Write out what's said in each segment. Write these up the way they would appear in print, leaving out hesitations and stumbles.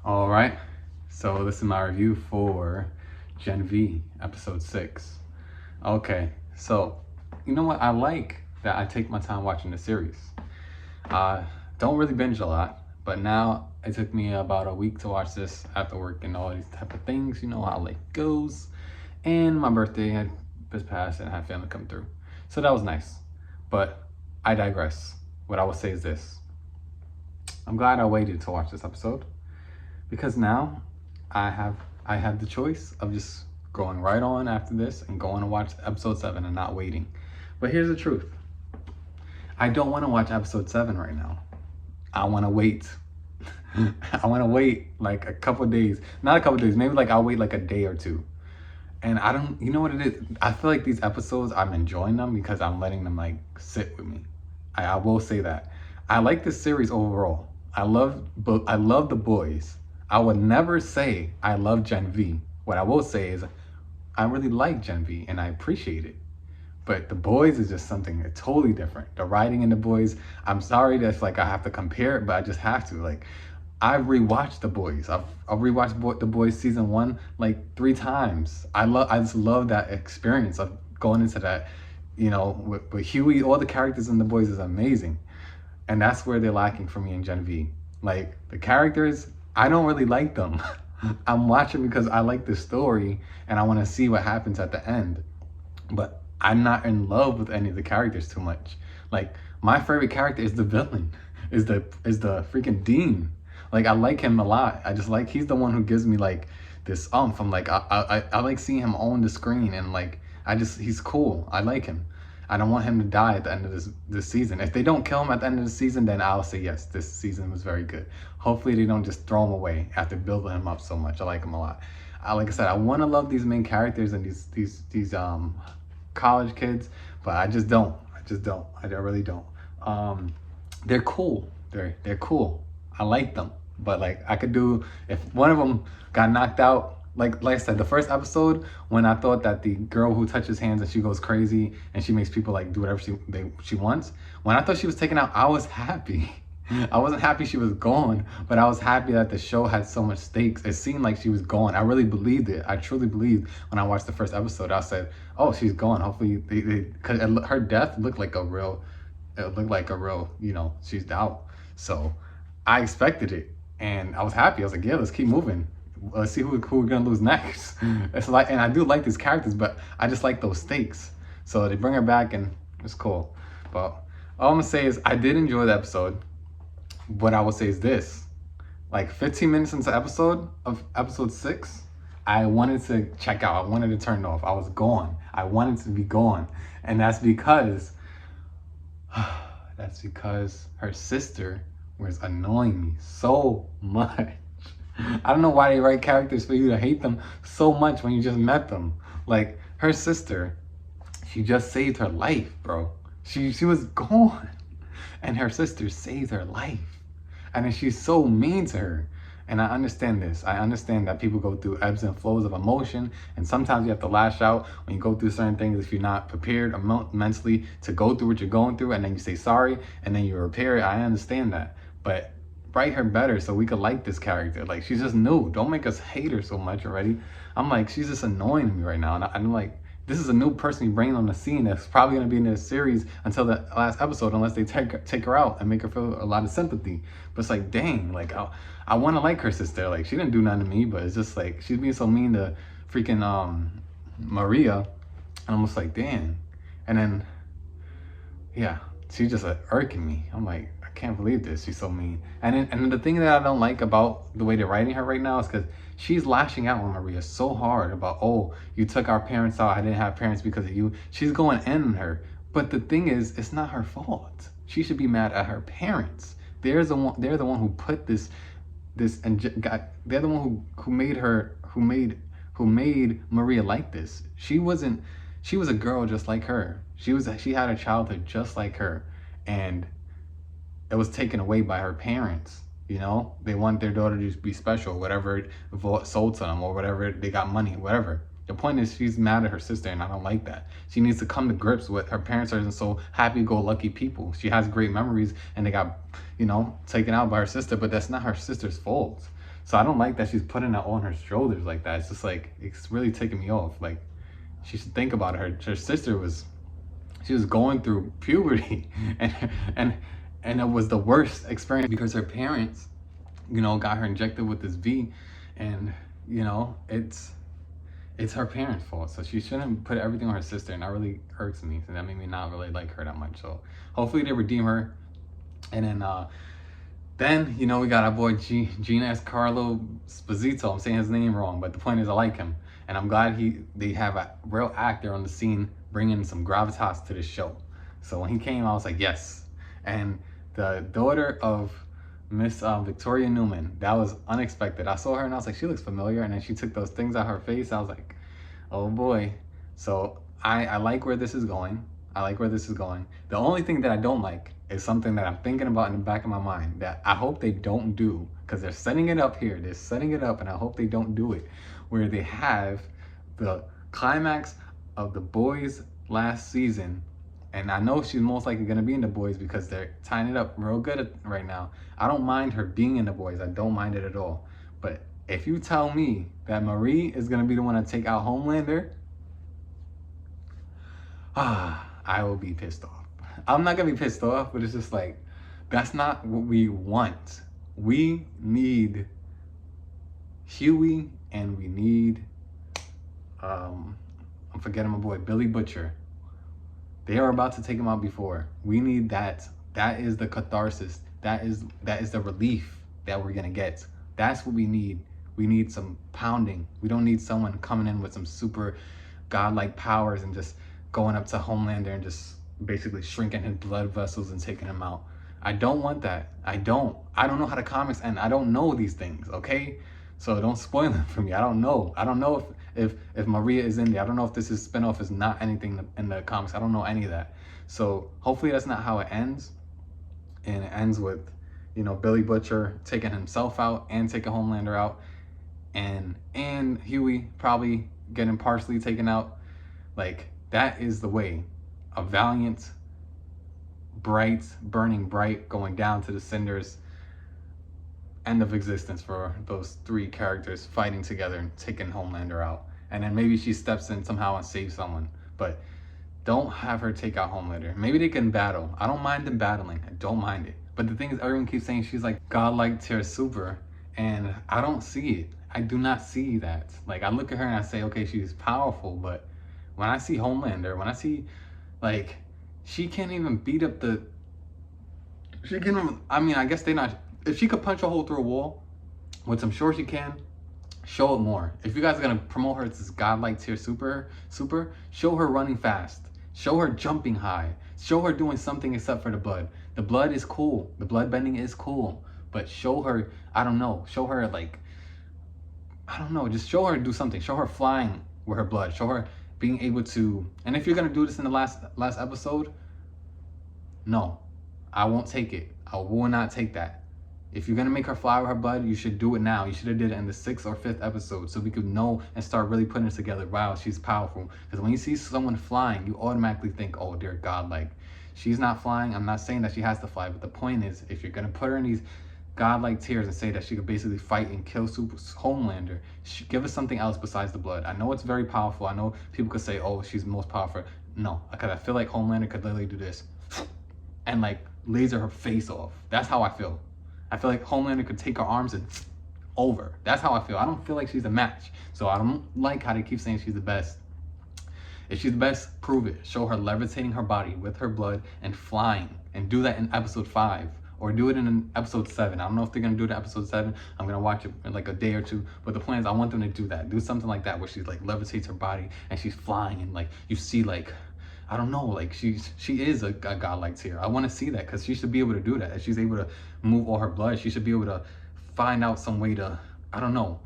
All right, so this is my review for Gen V, episode 6. Okay, so you know what? I like that I take my time watching the series. Don't really binge a lot, but now it took me about a week to watch this after work and all these type of things. You know how life goes. And my birthday had just passed and I had family come through. So that was nice. But I digress. What I will say is this. I'm glad I waited to watch this episode because now I have the choice of just going right on after this and going to watch episode 7 and not waiting. But here's the truth. I don't want to watch episode 7 right now. I want to wait. I want to wait like a couple days. Not a couple days, maybe like I'll wait like a day or two. And I don't, you know what it is? I feel like these episodes, I'm enjoying them because I'm letting them like sit with me. I will say that. I like this series overall. I love the boys. I would never say I love Gen V. What I will say is I really like Gen V and I appreciate it. But the boys is just something totally different. The writing in the boys, I'm sorry that's like I have to compare it, but I just have to. Like I've rewatched the boys. I've rewatched the boys season 1 like 3 times. I just love that experience of going into that. You know, with Huey, all the characters in the boys is amazing. And that's where they're lacking for me in Gen V. Like the characters, I don't really like them. I'm watching because I like the story and I want to see what happens at the end. But I'm not in love with any of the characters too much. Like my favorite character is the villain, is the freaking Dean. Like I like him a lot. I just like he's the one who gives me like this I'm like I like seeing him on the screen and like he's cool. I like him. I don't want him to die at the end of this season. If they don't kill him at the end of the season, then I'll say yes, this season was very good. Hopefully they don't just throw him away after building him up so much. I like him a lot. Like I said, I want to love these main characters and these college kids, but I just don't. I really don't. They're cool. They're cool. I like them, but like I could do if one of them got knocked out. Like I said, the first episode when I thought that the girl who touches hands and she goes crazy and she makes people like do whatever she wants. When I thought she was taken out, I was happy. I wasn't happy she was gone, but I was happy that the show had so much stakes. It seemed like she was gone. I really believed it. I truly believed when I watched the first episode. I said, "Oh, she's gone." Hopefully, because her death looked like a real. It looked like a real. You know, she's out. So I expected it, and I was happy. I was like, "Yeah, let's keep moving. Let's see who we're gonna lose next." It's like, and I do like these characters, but I just like those stakes. So they bring her back, and it's cool. But all I'm gonna say is I did enjoy the episode. What I will say is this, like 15 minutes into episode 6, I wanted to check out. I wanted to turn it off. I was gone. I wanted to be gone. And that's because her sister was annoying me so much. I don't know why they write characters for you to hate them so much when you just met them. Like her sister, she just saved her life, bro. She was gone. And her sister saved her life. And then she's so mean to her. And I understand this. I understand that people go through ebbs and flows of emotion. And sometimes you have to lash out when you go through certain things if you're not prepared mentally to go through what you're going through. And then you say sorry and then you repair it. I understand that. But write her better so we could like this character. Like she's just new. Don't make us hate her so much already. I'm like, she's just annoying me right now. And I'm like, this is a new person you bring on the scene that's probably going to be in this series until the last episode, unless they take her out and make her feel a lot of sympathy. But it's like, dang, like I want to like her sister. Like she didn't do nothing to me, but it's just like she's being so mean to freaking Maria. And I'm almost like, damn. And then yeah, she's just irking me. I'm like, I can't believe this. She's so mean. And the thing that I don't like about the way they're writing her right now is because she's lashing out on Maria so hard about, oh, you took our parents out. I didn't have parents because of you. She's going in on her. But the thing is, it's not her fault. She should be mad at her parents. They're the one who put they're the one who made Maria like this. She was a girl just like her. She had a childhood just like her, and it was taken away by her parents. You know, they want their daughter to be special, whatever sold to them or whatever, they got money, whatever. The point is she's mad at her sister, and I don't like that. She needs to come to grips with her parents are so happy-go-lucky people. She has great memories, and they got, you know, taken out by her sister, but that's not her sister's fault. So I don't like that she's putting that on her shoulders like that. It's just like, it's really taking me off. Like, she should think about it. Her sister was, she was going through puberty, and it was the worst experience because her parents, you know, got her injected with this V, and you know, it's her parents' fault. So she shouldn't put everything on her sister, and that really hurts me. So that made me not really like her that much. So hopefully they redeem her. And then you know, we got our boy Giancarlo Esposito. I'm saying his name wrong, but the point is I like him, and I'm glad they have a real actor on the scene bringing some gravitas to the show. So when he came, I was like, yes. And the daughter of Miss Victoria Newman, that was unexpected. I saw her and I was like, she looks familiar, and then she took those things out her face. I was like, oh boy. So I like where this is going. I like where this is going. The only thing that I don't like is something that I'm thinking about in the back of my mind that I hope they don't do, because they're setting it up here. They're setting it up, and I hope they don't do it, where they have the climax of The Boys last season. And I know she's most likely going to be in The Boys because they're tying it up real good right now. I don't mind her being in The Boys. I don't mind it at all. But if you tell me that Marie is going to be the one to take out Homelander, I will be pissed off. I'm not going to be pissed off, but it's just like, that's not what we want. We need Huey, and we need, I'm forgetting my boy, Billy Butcher. They are about to take him out before. We need that. That is the catharsis. That is the relief that we're gonna get. That's what we need. We need some pounding. We don't need someone coming in with some super godlike powers and just going up to Homelander and just basically shrinking his blood vessels and taking him out. I don't want that. I don't know how the comics end. I don't know these things, okay? So don't spoil it for me. I don't know. I don't know if Maria is in there. I don't know if this is spinoff is not anything in the comics. I don't know any of that. So hopefully that's not how it ends. And it ends with, you know, Billy Butcher taking himself out and taking Homelander out, and Huey probably getting partially taken out. Like, that is the way. A valiant, bright, burning bright, going down to the cinders, end of existence for those three characters fighting together and taking Homelander out. And then maybe she steps in somehow and saves someone. But don't have her take out Homelander. Maybe they can battle. I don't mind them battling. I don't mind it. But the thing is, everyone keeps saying she's like godlike tier super, and I don't see it. I do not see that. Like, I look at her and I say, okay, she's powerful, but when I see Homelander, when I see, like, she can't even beat up the... She can... I mean, I guess they're not... If she could punch a hole through a wall, which I'm sure she can, show it more. If you guys are going to promote her as this godlike tier super, show her running fast. Show her jumping high. Show her doing something except for the blood. The blood is cool. The blood bending is cool. But show her, I don't know, show her like, I don't know, just show her do something. Show her flying with her blood. Show her being able to, and if you're going to do this in the last episode, no, I won't take it. I will not take that. If you're going to make her fly with her blood, you should do it now. You should have did it in the 6th or 5th episode so we could know and start really putting it together. Wow, she's powerful. Because when you see someone flying, you automatically think, oh, they're godlike. She's not flying. I'm not saying that she has to fly, but the point is, if you're going to put her in these godlike tiers and say that she could basically fight and kill Homelander, give us something else besides the blood. I know it's very powerful. I know people could say, oh, she's most powerful. No, because I feel like Homelander could literally do this and like laser her face off. That's how I feel. I feel like Homelander could take her arms and over. That's how I feel. I don't feel like she's a match. So I don't like how they keep saying she's the best. If she's the best, prove it. Show her levitating her body with her blood and flying. And do that in episode 5. Or do it in episode 7. I don't know if they're going to do it in episode 7. I'm going to watch it in like a day or two. But the plan is I want them to do that. Do something like that where she like levitates her body and she's flying. And like you see like, I don't know, like she is a godlike tier. I want to see that because she should be able to do that. If she's able to move all her blood, she should be able to find out some way to, I don't know,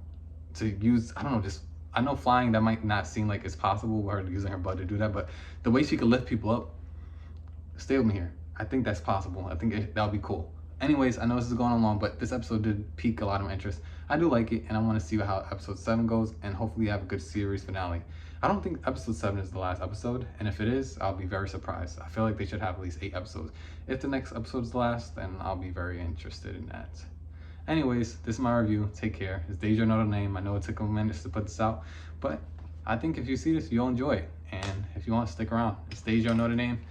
to use, I don't know, just, I know flying, that might not seem like it's possible with her using her blood to do that, but the way she could lift people up, stay with me here. I think that's possible. I think that would be cool. Anyways, I know this is going on long, but this episode did pique a lot of my interest. I do like it, and I want to see how episode 7 goes, and hopefully have a good series finale. I don't think episode 7 is the last episode, and if it is, I'll be very surprised. I feel like they should have at least 8 episodes. If the next episode is the last, then I'll be very interested in that. Anyways, this is my review. Take care. It's Deja Notre Dame. I know it took a minute to put this out, but I think if you see this, you'll enjoy it. And if you want, stick around. It's Deja Notre Dame.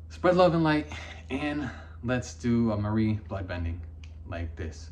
Spread love and light, and let's do a Marie bloodbending like this.